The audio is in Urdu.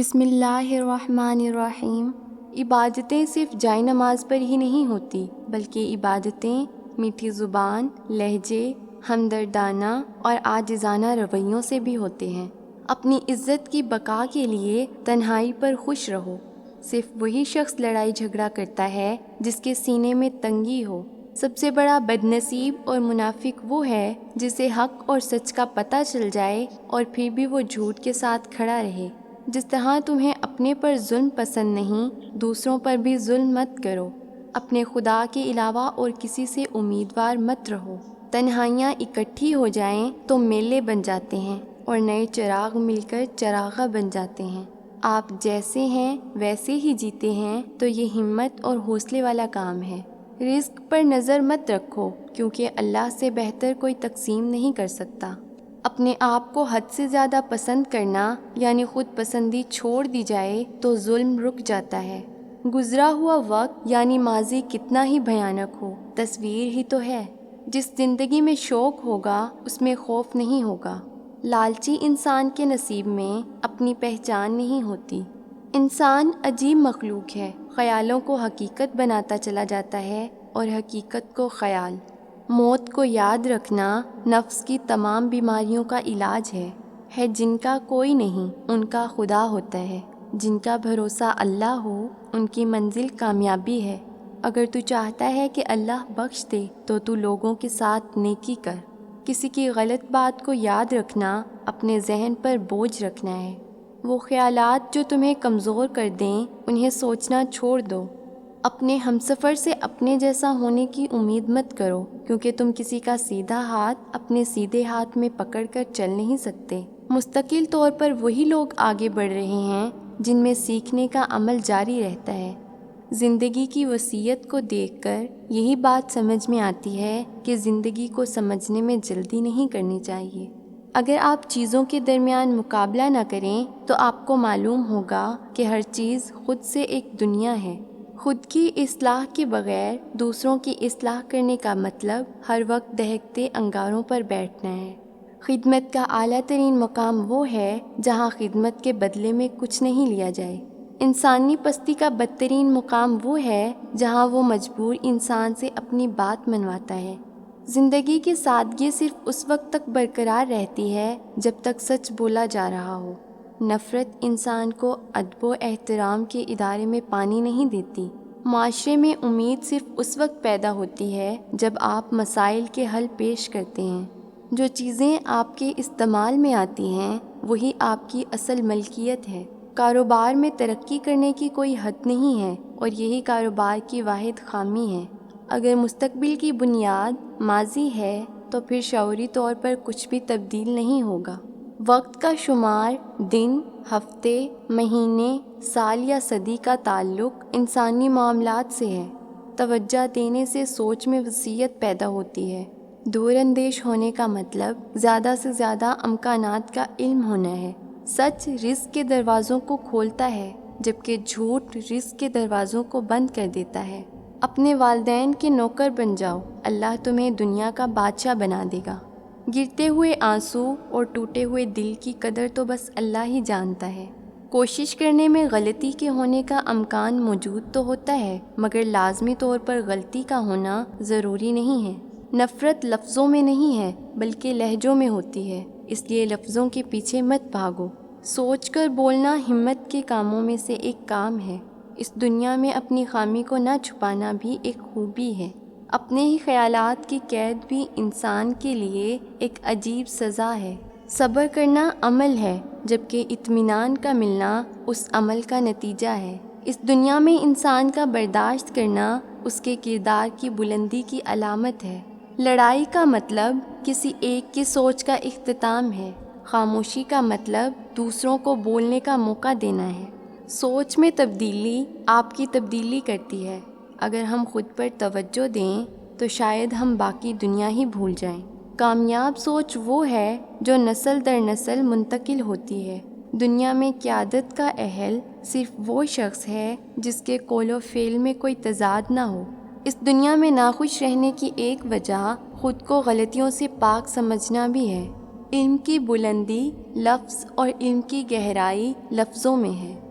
بسم اللہ الرحمن الرحیم۔ عبادتیں صرف جائے نماز پر ہی نہیں ہوتی، بلکہ عبادتیں میٹھی زبان، لہجے، ہمدردانہ اور عاجزانہ رویوں سے بھی ہوتے ہیں۔ اپنی عزت کی بقا کے لیے تنہائی پر خوش رہو۔ صرف وہی شخص لڑائی جھگڑا کرتا ہے جس کے سینے میں تنگی ہو۔ سب سے بڑا بد نصیب اور منافق وہ ہے جسے حق اور سچ کا پتہ چل جائے اور پھر بھی وہ جھوٹ کے ساتھ کھڑا رہے۔ جس طرح تمہیں اپنے پر ظلم پسند نہیں، دوسروں پر بھی ظلم مت کرو۔ اپنے خدا کے علاوہ اور کسی سے امیدوار مت رہو۔ تنہائیاں اکٹھی ہو جائیں تو میلے بن جاتے ہیں اور نئے چراغ مل کر چراغاں بن جاتے ہیں۔ آپ جیسے ہیں ویسے ہی جیتے ہیں تو یہ ہمت اور حوصلے والا کام ہے۔ رزق پر نظر مت رکھو، کیونکہ اللہ سے بہتر کوئی تقسیم نہیں کر سکتا۔ اپنے آپ کو حد سے زیادہ پسند کرنا یعنی خود پسندی چھوڑ دی جائے تو ظلم رک جاتا ہے۔ گزرا ہوا وقت یعنی ماضی کتنا ہی بھیانک ہو، تصویر ہی تو ہے۔ جس زندگی میں شوق ہوگا اس میں خوف نہیں ہوگا۔ لالچی انسان کے نصیب میں اپنی پہچان نہیں ہوتی۔ انسان عجیب مخلوق ہے، خیالوں کو حقیقت بناتا چلا جاتا ہے اور حقیقت کو خیال۔ موت کو یاد رکھنا نفس کی تمام بیماریوں کا علاج ہے جن کا کوئی نہیں ان کا خدا ہوتا ہے۔ جن کا بھروسہ اللہ ہو ان کی منزل کامیابی ہے۔ اگر تو چاہتا ہے کہ اللہ بخش دے تو لوگوں کے ساتھ نیکی کر۔ کسی کی غلط بات کو یاد رکھنا اپنے ذہن پر بوجھ رکھنا ہے۔ وہ خیالات جو تمہیں کمزور کر دیں انہیں سوچنا چھوڑ دو۔ اپنے ہمسفر سے اپنے جیسا ہونے کی امید مت کرو، کیونکہ تم کسی کا سیدھا ہاتھ اپنے سیدھے ہاتھ میں پکڑ کر چل نہیں سکتے۔ مستقل طور پر وہی لوگ آگے بڑھ رہے ہیں جن میں سیکھنے کا عمل جاری رہتا ہے۔ زندگی کی وسعت کو دیکھ کر یہی بات سمجھ میں آتی ہے کہ زندگی کو سمجھنے میں جلدی نہیں کرنی چاہیے۔ اگر آپ چیزوں کے درمیان مقابلہ نہ کریں تو آپ کو معلوم ہوگا کہ ہر چیز خود سے ایک دنیا ہے۔ خود کی اصلاح کے بغیر دوسروں کی اصلاح کرنے کا مطلب ہر وقت دہکتے انگاروں پر بیٹھنا ہے۔ خدمت کا اعلیٰ ترین مقام وہ ہے جہاں خدمت کے بدلے میں کچھ نہیں لیا جائے۔ انسانی پستی کا بدترین مقام وہ ہے جہاں وہ مجبور انسان سے اپنی بات منواتا ہے۔ زندگی کی سادگی صرف اس وقت تک برقرار رہتی ہے جب تک سچ بولا جا رہا ہو۔ نفرت انسان کو ادب و احترام کے ادارے میں پانی نہیں دیتی۔ معاشرے میں امید صرف اس وقت پیدا ہوتی ہے جب آپ مسائل کے حل پیش کرتے ہیں۔ جو چیزیں آپ کے استعمال میں آتی ہیں وہی آپ کی اصل ملکیت ہے۔ کاروبار میں ترقی کرنے کی کوئی حد نہیں ہے اور یہی کاروبار کی واحد خامی ہے۔ اگر مستقبل کی بنیاد ماضی ہے تو پھر شعوری طور پر کچھ بھی تبدیل نہیں ہوگا۔ وقت کا شمار دن، ہفتے، مہینے، سال یا صدی کا تعلق انسانی معاملات سے ہے۔ توجہ دینے سے سوچ میں وسعت پیدا ہوتی ہے۔ دور اندیش ہونے کا مطلب زیادہ سے زیادہ امکانات کا علم ہونا ہے۔ سچ رزق کے دروازوں کو کھولتا ہے جبکہ جھوٹ رزق کے دروازوں کو بند کر دیتا ہے۔ اپنے والدین کے نوکر بن جاؤ، اللہ تمہیں دنیا کا بادشاہ بنا دے گا۔ گرتے ہوئے آنسو اور ٹوٹے ہوئے دل کی قدر تو بس اللہ ہی جانتا ہے۔ کوشش کرنے میں غلطی کے ہونے کا امکان موجود تو ہوتا ہے، مگر لازمی طور پر غلطی کا ہونا ضروری نہیں ہے۔ نفرت لفظوں میں نہیں ہے بلکہ لہجوں میں ہوتی ہے، اس لیے لفظوں کے پیچھے مت بھاگو۔ سوچ کر بولنا ہمت کے کاموں میں سے ایک کام ہے۔ اس دنیا میں اپنی خامی کو نہ چھپانا بھی ایک خوبی ہے۔ اپنے ہی خیالات کی قید بھی انسان کے لیے ایک عجیب سزا ہے۔ صبر کرنا عمل ہے جبکہ اطمینان کا ملنا اس عمل کا نتیجہ ہے۔ اس دنیا میں انسان کا برداشت کرنا اس کے کردار کی بلندی کی علامت ہے۔ لڑائی کا مطلب کسی ایک کی سوچ کا اختتام ہے۔ خاموشی کا مطلب دوسروں کو بولنے کا موقع دینا ہے۔ سوچ میں تبدیلی آپ کی تبدیلی کرتی ہے۔ اگر ہم خود پر توجہ دیں تو شاید ہم باقی دنیا ہی بھول جائیں۔ کامیاب سوچ وہ ہے جو نسل در نسل منتقل ہوتی ہے۔ دنیا میں قیادت کا اہل صرف وہ شخص ہے جس کے قول و فعل میں کوئی تضاد نہ ہو۔ اس دنیا میں ناخوش رہنے کی ایک وجہ خود کو غلطیوں سے پاک سمجھنا بھی ہے۔ علم کی بلندی لفظ اور علم کی گہرائی لفظوں میں ہے۔